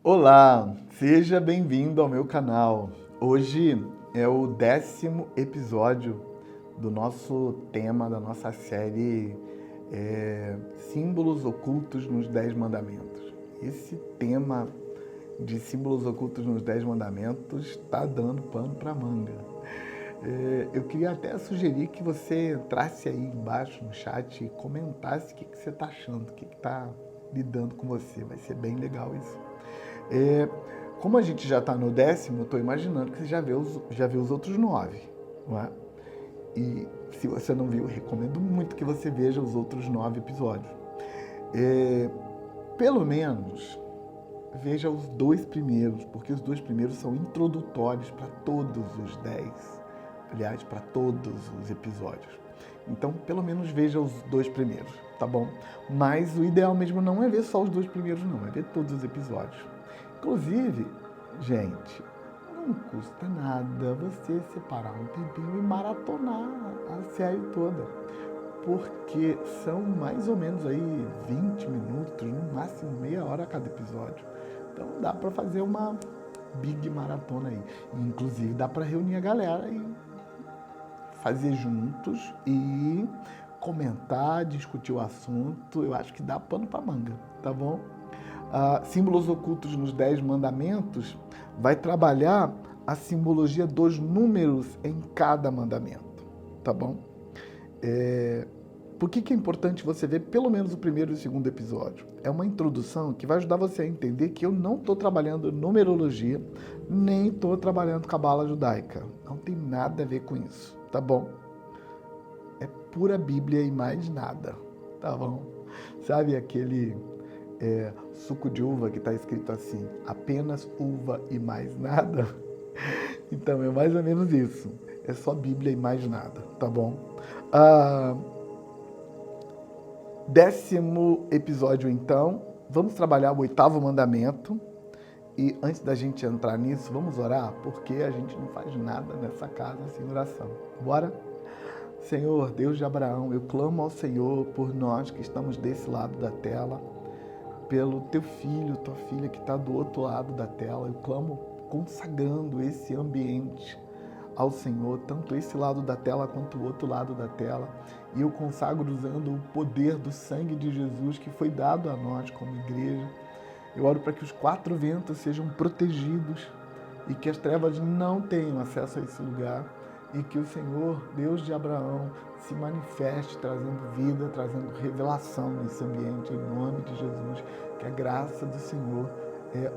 Olá, seja bem-vindo ao meu canal. Hoje é o 10º episódio do nosso tema, da nossa série Símbolos Ocultos nos 10 Mandamentos. Esse tema de símbolos ocultos nos 10 Mandamentos está dando pano para manga. Eu queria até sugerir que você entrasse aí embaixo no chat e comentasse o que você está achando, o que está lidando com você. Vai ser bem legal isso. Como a gente já está no 10º, eu estou imaginando que você já viu os outros 9, não é? E se você não viu, eu recomendo muito que você veja os outros 9 episódios. Pelo menos veja os 2 primeiros, porque os 2 primeiros são introdutórios para todos os 10. Aliás, para todos os episódios. Então, pelo menos veja os 2 primeiros, tá bom? Mas o ideal mesmo não é ver só os 2 primeiros, não. É ver todos os episódios. Inclusive, gente, não custa nada você separar um tempinho e maratonar a série toda. Porque são mais ou menos aí 20 minutos, no máximo meia hora a cada episódio. Então dá para fazer uma big maratona aí. Inclusive dá para reunir a galera e fazer juntos e comentar, discutir o assunto. Eu acho que dá pano para manga, tá bom? Símbolos ocultos nos 10 mandamentos vai trabalhar a simbologia dos números em cada mandamento, tá bom? Por que é importante você ver pelo menos o primeiro e o segundo episódio? É uma introdução que vai ajudar você a entender que eu não estou trabalhando numerologia, nem estou trabalhando cabala judaica. Não tem nada a ver com isso, tá bom? É pura Bíblia e mais nada, tá bom? Sabe aquele suco de uva que está escrito assim, apenas uva e mais nada? Então, é mais ou menos isso. É só Bíblia e mais nada, tá bom? 10º episódio, então. Vamos trabalhar o 8º mandamento. E antes da gente entrar nisso, vamos orar, porque a gente não faz nada nessa casa sem oração. Bora? Senhor, Deus de Abraão, eu clamo ao Senhor por nós que estamos desse lado da tela, pelo teu filho, tua filha que está do outro lado da tela. Eu clamo consagrando esse ambiente ao Senhor, tanto esse lado da tela quanto o outro lado da tela. E eu consagro usando o poder do sangue de Jesus que foi dado a nós como igreja. Eu oro para que os 4 ventos sejam protegidos e que as trevas não tenham acesso a esse lugar e que o Senhor, Deus de Abraão, se manifeste trazendo vida, trazendo revelação nesse ambiente, em nome de Jesus. Que a graça do Senhor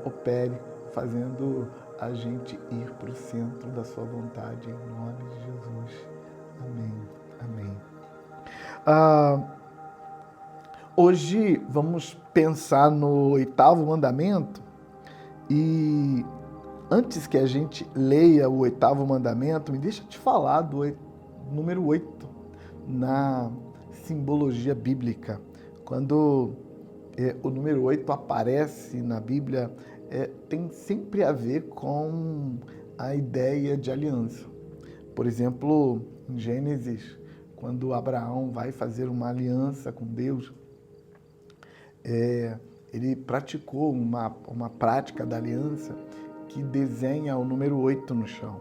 opere, fazendo a gente ir para o centro da sua vontade, em nome de Jesus. Amém. Amém. Hoje vamos pensar no 8º mandamento e antes que a gente leia o 8º mandamento, me deixa te falar do número 8 na simbologia bíblica. Quando o número 8 aparece na Bíblia, tem sempre a ver com a ideia de aliança. Por exemplo, em Gênesis, quando Abraão vai fazer uma aliança com Deus, ele praticou uma prática da aliança que desenha o número 8 no chão.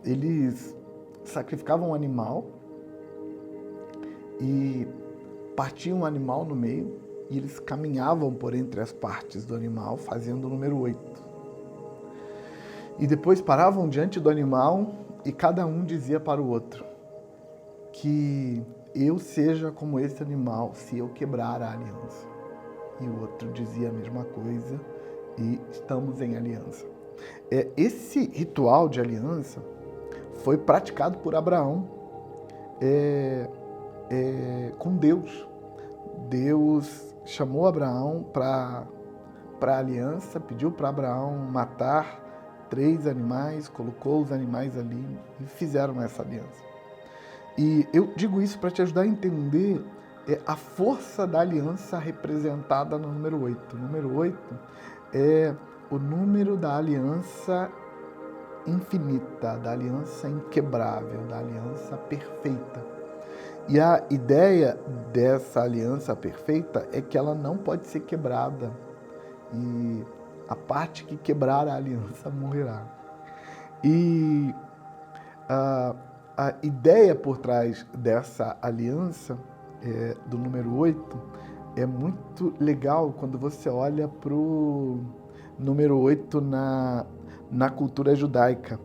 Eles sacrificavam um animal e partiam o animal no meio e eles caminhavam por entre as partes do animal, fazendo o número 8. E depois paravam diante do animal e cada um dizia para o outro que eu seja como esse animal se eu quebrar a aliança. E o outro dizia a mesma coisa e estamos em aliança. Esse ritual de aliança foi praticado por Abraão com Deus. Deus chamou Abraão para a aliança, pediu para Abraão matar 3 animais, colocou os animais ali e fizeram essa aliança. E eu digo isso para te ajudar a entender a força da aliança representada no número 8. O número 8 é o número da aliança infinita, da aliança inquebrável, da aliança perfeita. E a ideia dessa aliança perfeita é que ela não pode ser quebrada. E a parte que quebrar a aliança morrerá. E a ideia por trás dessa aliança, do número 8, é muito legal quando você olha para o número 8 na cultura judaica.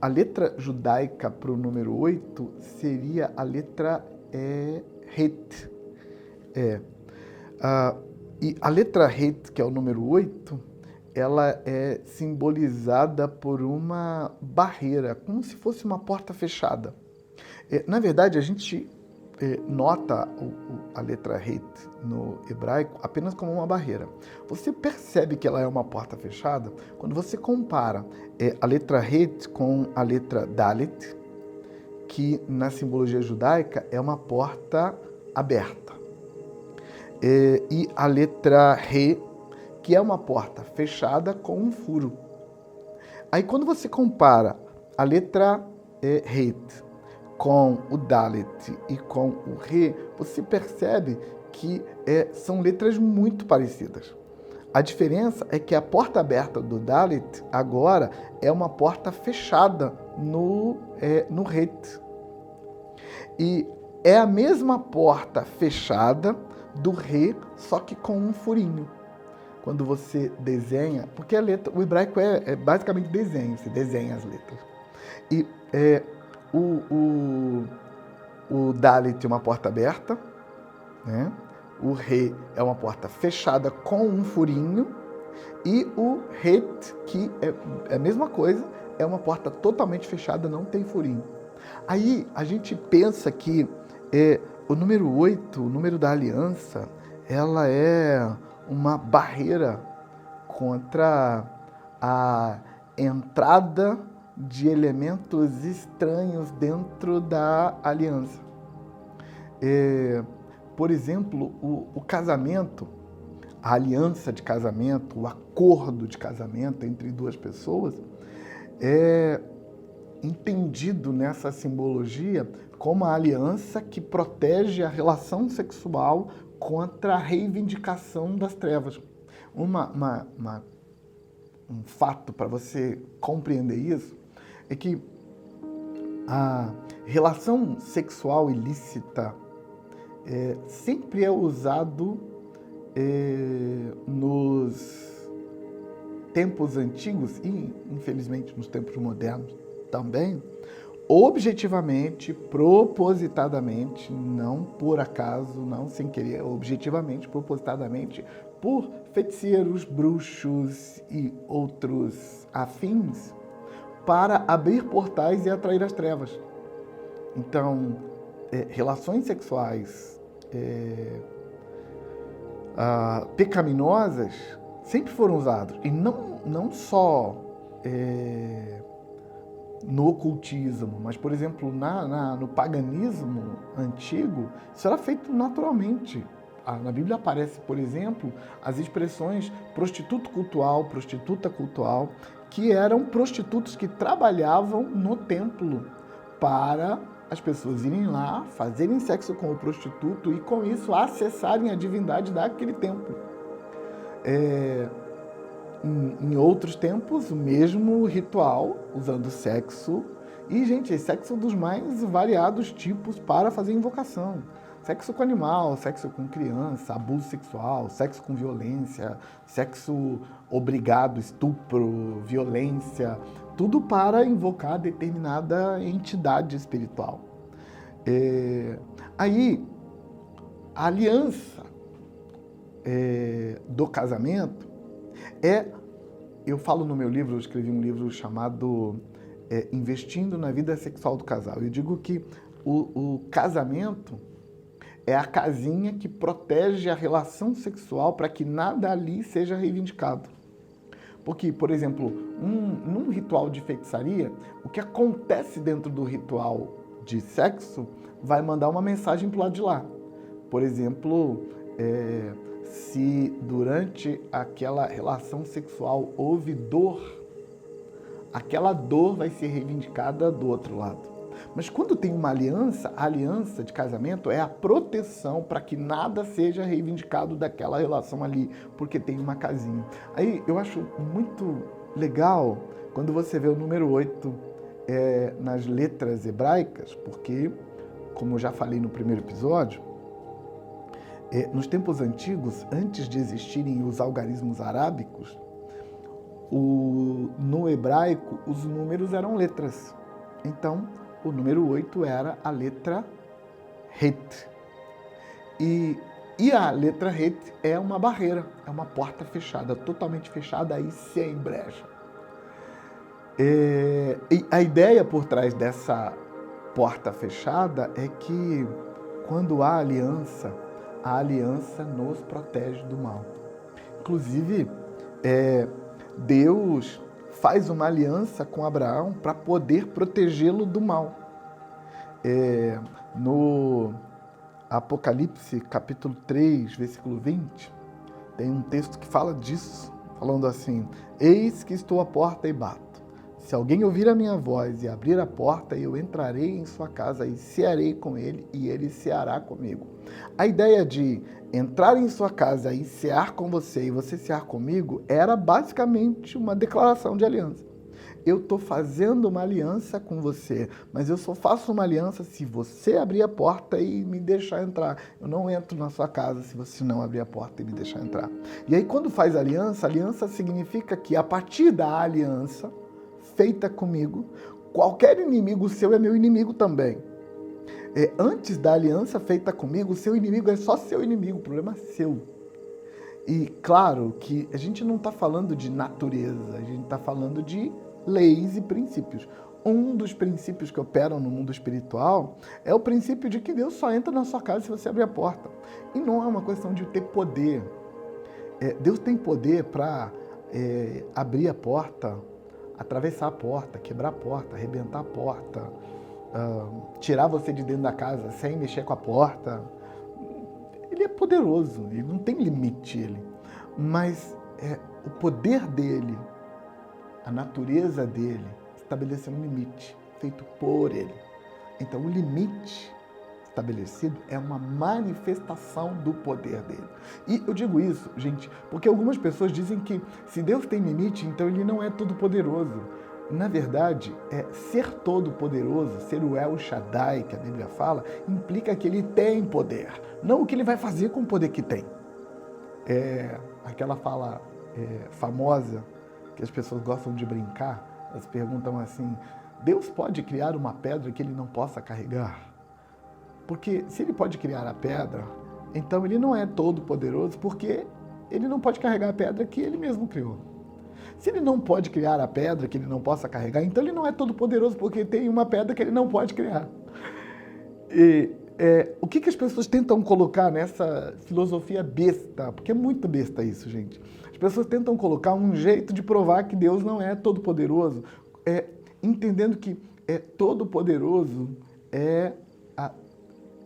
A letra judaica para o número 8 seria a letra Het. E a letra Het, que é o número 8, ela é simbolizada por uma barreira, como se fosse uma porta fechada. Na verdade, a gente nota a letra Het no hebraico apenas como uma barreira. Você percebe que ela é uma porta fechada quando você compara a letra Het com a letra Dalet, que na simbologia judaica é uma porta aberta. E a letra Re, que é uma porta fechada com um furo. Aí quando você compara a letra Het com o Dalet e com o Re, você percebe que são letras muito parecidas. A diferença é que a porta aberta do Dalet agora é uma porta fechada no Het. E é a mesma porta fechada do Re, só que com um furinho. Quando você desenha, porque a letra, o hebraico é basicamente desenho, você desenha as letras. E o Dalet é uma porta aberta, né? O Re é uma porta fechada com um furinho, e o Het, que é a mesma coisa, é uma porta totalmente fechada, não tem furinho. Aí a gente pensa que o número 8, o número da aliança, ela é uma barreira contra a entrada de elementos estranhos dentro da aliança. Por exemplo, o casamento, a aliança de casamento, o acordo de casamento entre duas pessoas é entendido nessa simbologia como a aliança que protege a relação sexual contra a reivindicação das trevas. Um fato para você compreender isso é que a relação sexual ilícita sempre é usado nos tempos antigos e, infelizmente, nos tempos modernos também, objetivamente, propositadamente, não por acaso, não sem querer, objetivamente, propositadamente, por feiticeiros, bruxos e outros afins, para abrir portais e atrair as trevas. Então, relações sexuais pecaminosas sempre foram usadas, e não só no ocultismo, mas, por exemplo, no paganismo antigo, isso era feito naturalmente. Na Bíblia aparece, por exemplo, as expressões prostituto cultual, prostituta cultual, que eram prostitutos que trabalhavam no templo para as pessoas irem lá, fazerem sexo com o prostituto e, com isso, acessarem a divindade daquele templo. Em outros tempos, o mesmo ritual, usando sexo, e, gente, sexo dos mais variados tipos para fazer invocação. Sexo com animal, sexo com criança, abuso sexual, sexo com violência, sexo obrigado, estupro, violência, tudo para invocar determinada entidade espiritual. Aí, a aliança do casamento eu falo no meu livro, eu escrevi um livro chamado Investindo na Vida Sexual do Casal. Eu digo que o casamento é a casinha que protege a relação sexual para que nada ali seja reivindicado. Porque, por exemplo, num ritual de feitiçaria, o que acontece dentro do ritual de sexo vai mandar uma mensagem para o lado de lá. Por exemplo, se durante aquela relação sexual houve dor, aquela dor vai ser reivindicada do outro lado. Mas quando tem uma aliança, a aliança de casamento é a proteção para que nada seja reivindicado daquela relação ali, porque tem uma casinha. Aí eu acho muito legal quando você vê o número 8 nas letras hebraicas, porque, como eu já falei no primeiro episódio, nos tempos antigos, antes de existirem os algarismos arábicos, no hebraico os números eram letras. Então, o número 8 era a letra Het. E a letra Het é uma barreira, é uma porta fechada, totalmente fechada e sem brecha. E a ideia por trás dessa porta fechada é que quando há aliança, a aliança nos protege do mal. Inclusive, Deus faz uma aliança com Abraão para poder protegê-lo do mal. No Apocalipse, capítulo 3, versículo 20, tem um texto que fala disso, falando assim: eis que estou à porta e bato. Se alguém ouvir a minha voz e abrir a porta, eu entrarei em sua casa e cearei com ele e ele ceará comigo. A ideia de entrar em sua casa e cear com você e você cear comigo era basicamente uma declaração de aliança. Eu estou fazendo uma aliança com você, mas eu só faço uma aliança se você abrir a porta e me deixar entrar. Eu não entro na sua casa se você não abrir a porta e me deixar entrar. E aí quando faz aliança significa que a partir da aliança feita comigo, qualquer inimigo seu é meu inimigo também. Antes da aliança feita comigo, o seu inimigo é só seu inimigo, o problema é seu. E claro que a gente não está falando de natureza, a gente está falando de leis e princípios. Um dos princípios que operam no mundo espiritual é o princípio de que Deus só entra na sua casa se você abrir a porta. E não é uma questão de ter poder. Deus tem poder para abrir a porta, atravessar a porta, quebrar a porta, arrebentar a porta, tirar você de dentro da casa sem mexer com a porta. Ele é poderoso, ele não tem limite, ele. Mas o poder dele, a natureza dele, estabeleceu um limite feito por ele. Então, o limite estabelecido é uma manifestação do poder dele. E eu digo isso, gente, porque algumas pessoas dizem que se Deus tem limite, então ele não é todo-poderoso. Na verdade, ser todo-poderoso, ser o El Shaddai, que a Bíblia fala, implica que ele tem poder, não o que ele vai fazer com o poder que tem. Aquela fala famosa que as pessoas gostam de brincar, elas perguntam assim: Deus pode criar uma pedra que ele não possa carregar? Porque se ele pode criar a pedra, então ele não é todo poderoso, porque ele não pode carregar a pedra que ele mesmo criou. Se ele não pode criar a pedra que ele não possa carregar, então ele não é todo poderoso, porque tem uma pedra que ele não pode criar. E o que as pessoas tentam colocar nessa filosofia besta? Porque é muito besta isso, gente. As pessoas tentam colocar um jeito de provar que Deus não é todo poderoso, entendendo que todo poderoso é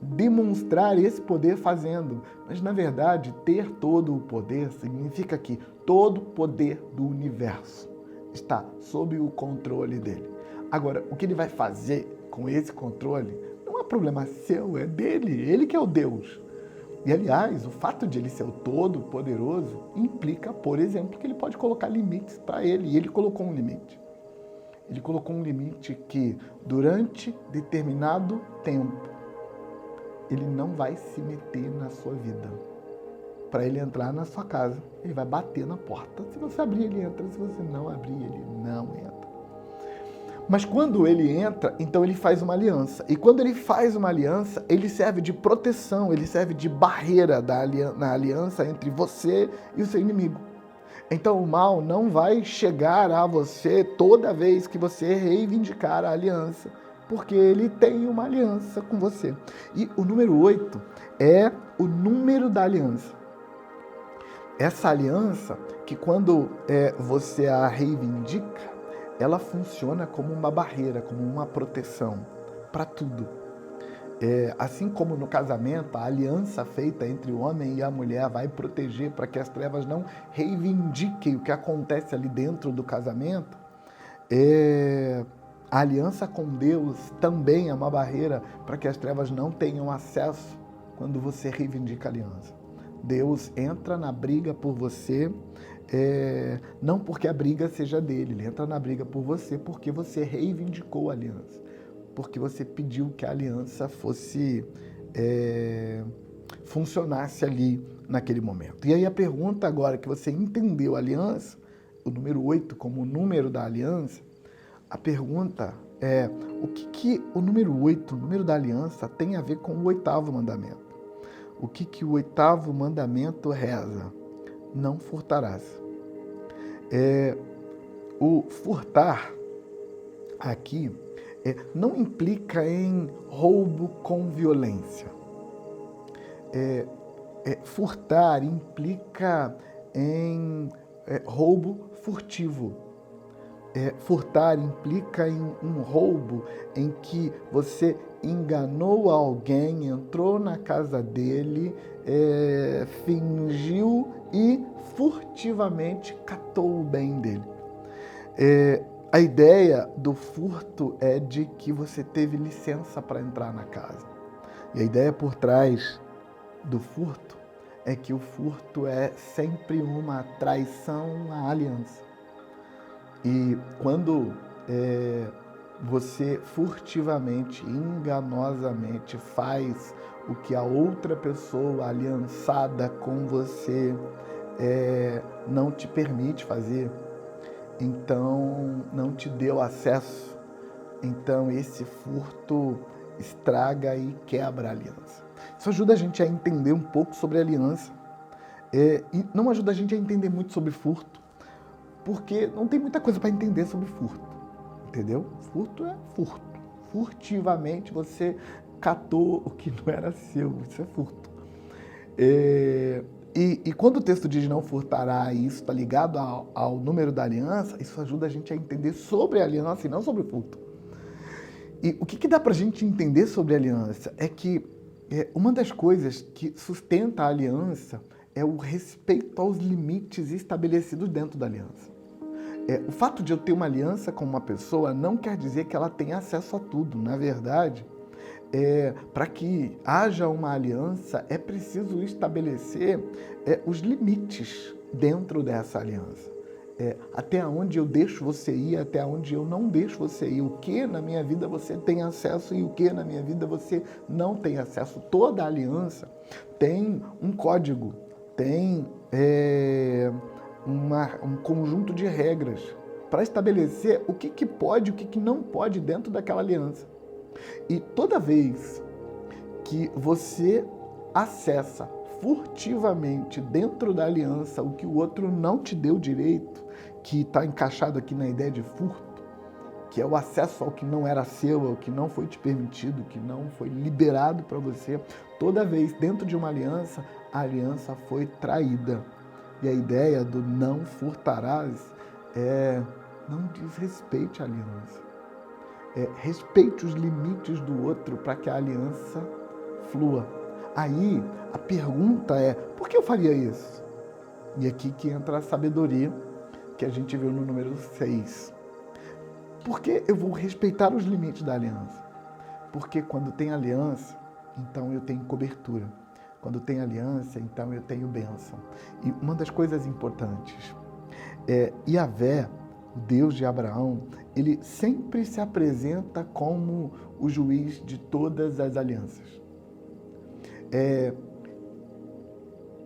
demonstrar esse poder fazendo. Mas, na verdade, ter todo o poder significa que todo o poder do universo está sob o controle dele. Agora, o que ele vai fazer com esse controle não é problema seu, é dele. Ele que é o Deus. E, aliás, o fato de ele ser o todo-poderoso implica, por exemplo, que ele pode colocar limites para ele. E ele colocou um limite. Ele colocou um limite que, durante determinado tempo, ele não vai se meter na sua vida. Para ele entrar na sua casa, ele vai bater na porta. Se você abrir, ele entra. Se você não abrir, ele não entra. Mas quando ele entra, então ele faz uma aliança. E quando ele faz uma aliança, ele serve de proteção, ele serve de barreira na aliança entre você e o seu inimigo. Então o mal não vai chegar a você toda vez que você reivindicar a aliança, porque ele tem uma aliança com você. E o número 8 é o número da aliança. Essa aliança que quando você a reivindica, ela funciona como uma barreira, como uma proteção para tudo. Assim como no casamento, a aliança feita entre o homem e a mulher vai proteger para que as trevas não reivindiquem o que acontece ali dentro do casamento, A aliança com Deus também é uma barreira para que as trevas não tenham acesso quando você reivindica a aliança. Deus entra na briga por você, não porque a briga seja dele, ele entra na briga por você porque você reivindicou a aliança, porque você pediu que a aliança funcionasse ali naquele momento. E aí a pergunta agora que você entendeu a aliança, o número 8 como o número da aliança, a pergunta é o que o número 8, o número da aliança, tem a ver com o 8º mandamento? O que o 8º mandamento reza? Não furtarás. O furtar aqui não implica em roubo com violência. Furtar implica em roubo furtivo. Furtar implica em um roubo em que você enganou alguém, entrou na casa dele, fingiu e furtivamente catou o bem dele. A ideia do furto é de que você teve licença para entrar na casa. E a ideia por trás do furto é que o furto é sempre uma traição à aliança. E quando você furtivamente, enganosamente faz o que a outra pessoa aliançada com você não te permite fazer, então não te deu acesso, então esse furto estraga e quebra a aliança. Isso ajuda a gente a entender um pouco sobre a aliança e não ajuda a gente a entender muito sobre furto, porque não tem muita coisa para entender sobre furto, entendeu? Furto é furto. Furtivamente você catou o que não era seu, isso é furto. E quando o texto diz não furtará, e isso está ligado ao número da aliança, isso ajuda a gente a entender sobre a aliança e não sobre o furto. E o que dá para a gente entender sobre a aliança é que uma das coisas que sustenta a aliança é o respeito aos limites estabelecidos dentro da aliança. O fato de eu ter uma aliança com uma pessoa não quer dizer que ela tenha acesso a tudo. Na verdade, para que haja uma aliança, é preciso estabelecer os limites dentro dessa aliança. Até onde eu deixo você ir, até onde eu não deixo você ir. O que na minha vida você tem acesso e o que na minha vida você não tem acesso. Toda aliança tem um código, tem um conjunto de regras para estabelecer o que pode e o que não pode dentro daquela aliança. E toda vez que você acessa furtivamente dentro da aliança o que o outro não te deu direito, que está encaixado aqui na ideia de furto, que é o acesso ao que não era seu, ao que não foi te permitido, que não foi liberado para você, toda vez dentro de uma aliança, a aliança foi traída. E a ideia do não furtarás não desrespeite a aliança. Respeite os limites do outro para que a aliança flua. Aí a pergunta é, por que eu faria isso? E aqui que entra a sabedoria que a gente viu no número 6. Por que eu vou respeitar os limites da aliança? Porque quando tem aliança, então eu tenho cobertura. Quando tem aliança, então eu tenho bênção. E uma das coisas importantes Yahvé, o Deus de Abraão, ele sempre se apresenta como o juiz de todas as alianças.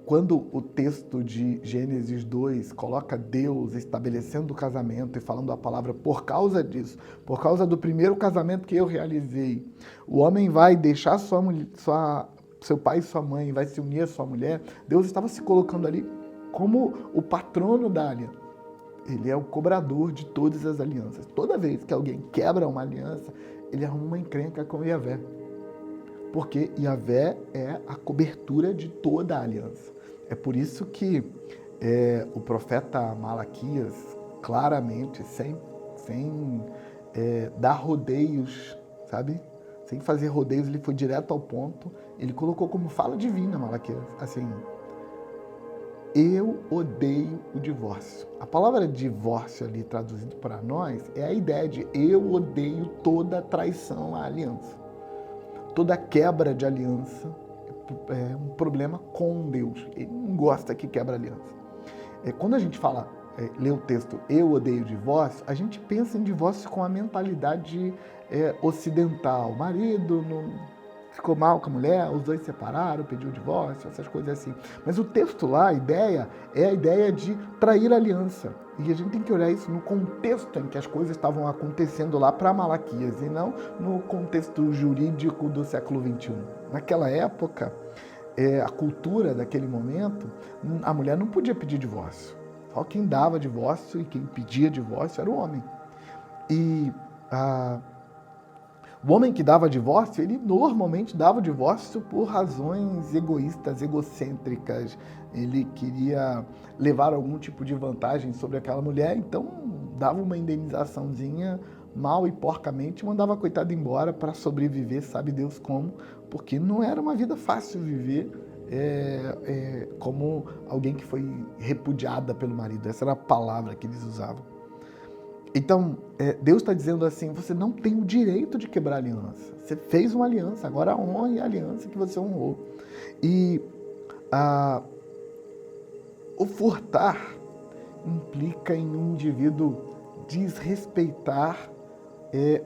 Quando o texto de Gênesis 2 coloca Deus estabelecendo o casamento e falando a palavra por causa disso, por causa do primeiro casamento que eu realizei, o homem vai deixar seu pai e sua mãe, vai se unir à sua mulher, Deus estava se colocando ali como o patrono da aliança. Ele é o cobrador de todas as alianças. Toda vez que alguém quebra uma aliança, ele arruma uma encrenca com Yahvé. Porque Yahvé é a cobertura de toda a aliança. É por isso que o profeta Malaquias, claramente, sem dar rodeios, sabe? Sem fazer rodeios, ele foi direto ao ponto. Ele colocou como fala divina Malaquias, assim, Eu odeio o divórcio. A palavra divórcio ali traduzido para nós é a ideia de eu odeio toda traição à aliança. Toda quebra de aliança é um problema com Deus. Ele não gosta que quebra aliança. Quando a gente fala, lê o texto eu odeio o divórcio, a gente pensa em divórcio com a mentalidade ocidental. O marido ficou mal com a mulher, os dois se separaram, pediu o divórcio, essas coisas assim. Mas o texto lá, a ideia é a ideia de trair a aliança. E a gente tem que olhar isso no contexto em que as coisas estavam acontecendo lá para Malaquias, e não no contexto jurídico do século XXI. Naquela época, a cultura daquele momento, a mulher não podia pedir divórcio. Só quem dava divórcio e quem pedia divórcio era o homem. E o homem que dava divórcio, ele normalmente dava divórcio por razões egoístas, egocêntricas. Ele queria levar algum tipo de vantagem sobre aquela mulher, então dava uma indenizaçãozinha mal e porcamente, mandava a coitada embora para sobreviver, sabe Deus como, porque não era uma vida fácil viver como alguém que foi repudiada pelo marido. Essa era a palavra que eles usavam. Então, Deus está dizendo assim, você não tem o direito de quebrar a aliança. Você fez uma aliança, agora honre a aliança que você honrou. E o furtar implica em um indivíduo desrespeitar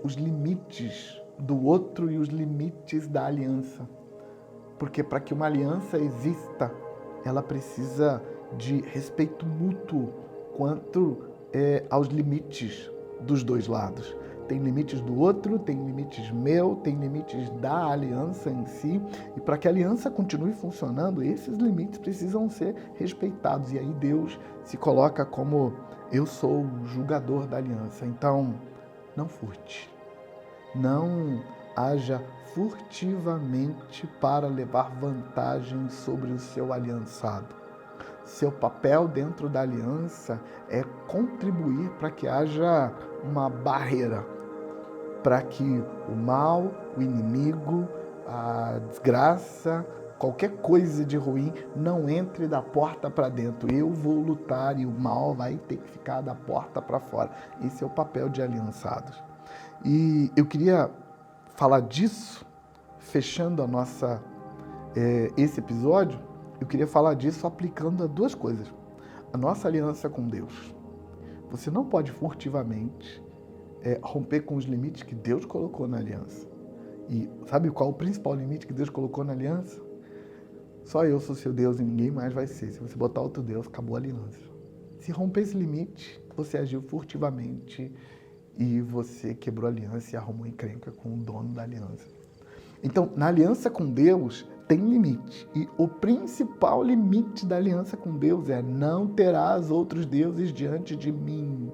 os limites do outro e os limites da aliança. Porque para que uma aliança exista, ela precisa de respeito mútuo quanto aos limites dos dois lados. Tem limites do outro, tem limites meu, tem limites da aliança em si. E para que a aliança continue funcionando, esses limites precisam ser respeitados. E aí Deus se coloca como eu sou o julgador da aliança. Então, não furte. Não haja furtivamente para levar vantagem sobre o seu aliançado. Seu papel dentro da aliança é contribuir para que haja uma barreira, para que o mal, o inimigo, a desgraça, qualquer coisa de ruim não entre da porta para dentro. Eu vou lutar e o mal vai ter que ficar da porta para fora. Esse é o papel de aliançados. E eu queria falar disso, fechando esse episódio, eu queria falar disso aplicando a duas coisas. A nossa aliança com Deus. Você não pode furtivamente romper com os limites que Deus colocou na aliança. E sabe qual o principal limite que Deus colocou na aliança? Só eu sou seu Deus e ninguém mais vai ser. Se você botar outro Deus, acabou a aliança. Se romper esse limite, você agiu furtivamente e você quebrou a aliança e arrumou encrenca com o dono da aliança. Então, na aliança com Deus, tem limite. E o principal limite da aliança com Deus é não terás outros deuses diante de mim.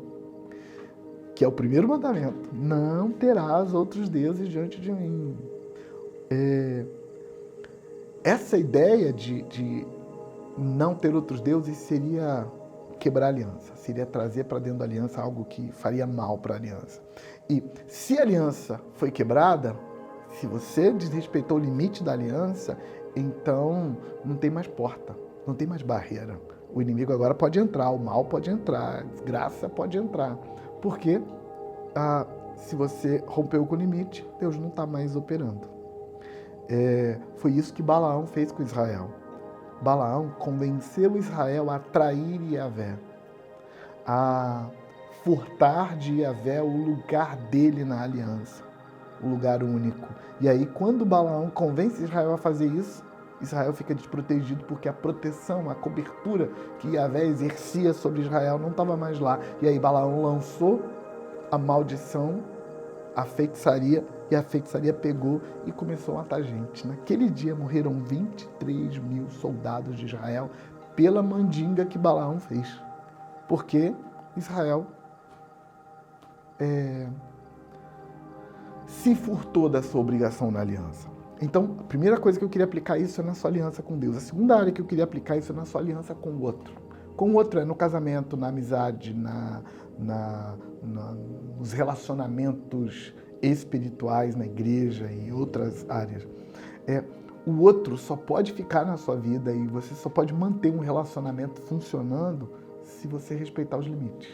Que é o primeiro mandamento. Não terás outros deuses diante de mim. Essa ideia de não ter outros deuses seria quebrar a aliança. Seria trazer para dentro da aliança algo que faria mal para a aliança. E se a aliança foi quebrada, se você desrespeitou o limite da aliança, então não tem mais porta, não tem mais barreira. O inimigo agora pode entrar, o mal pode entrar, a desgraça pode entrar. Porque se você rompeu com o limite, Deus não está mais operando. Foi isso que Balaão fez com Israel. Balaão convenceu Israel a trair Yahvé, a furtar de Yahvé o lugar dele na aliança, o lugar único. E aí, quando Balaão convence Israel a fazer isso, Israel fica desprotegido porque a proteção, a cobertura que Yahvé exercia sobre Israel não estava mais lá. E aí Balaão lançou a maldição, a feitiçaria, e a feitiçaria pegou e começou a matar gente. Naquele dia morreram 23 mil soldados de Israel pela mandinga que Balaão fez. Porque Israel se furtou da sua obrigação na aliança. Então, a primeira coisa que eu queria aplicar isso é na sua aliança com Deus. A segunda área que eu queria aplicar isso é na sua aliança com o outro. Com o outro é no casamento, na amizade, nos relacionamentos espirituais, na igreja e outras áreas. o outro só pode ficar na sua vida e você só pode manter um relacionamento funcionando se você respeitar os limites.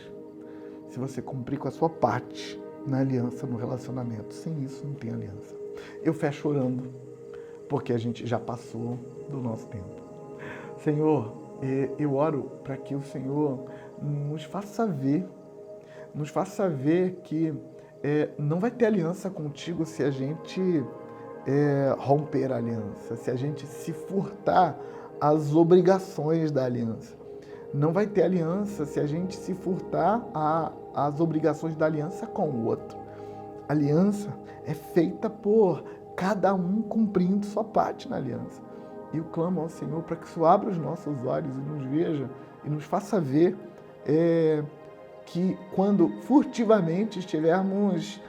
Se você cumprir com a sua parte na aliança, no relacionamento. Sem isso, não tem aliança. Eu fecho orando, porque a gente já passou do nosso tempo. Senhor, eu oro para que o Senhor nos faça ver que não vai ter aliança contigo se a gente romper a aliança, se a gente se furtar às obrigações da aliança. Não vai ter aliança se a gente se furtar às obrigações da aliança com o outro. A aliança é feita por cada um cumprindo sua parte na aliança. E eu clamo ao Senhor para que isso abra os nossos olhos e nos veja e nos faça ver que quando furtivamente estivermos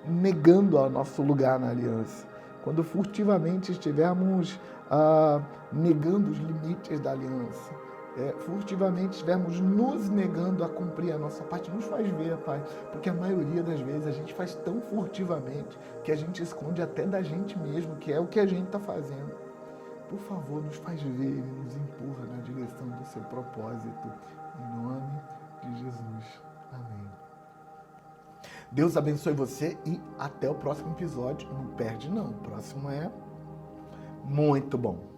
negando o nosso lugar na aliança, quando furtivamente estivermos negando os limites da aliança, furtivamente estivermos nos negando a cumprir a nossa parte, nos faz ver, Pai, porque a maioria das vezes a gente faz tão furtivamente que a gente esconde até da gente mesmo, que é o que a gente está fazendo. Por favor, nos faz ver e nos empurra na direção do seu propósito. Em nome de Jesus. Amém. Deus abençoe você e até o próximo episódio. Não perde não, o próximo é muito bom.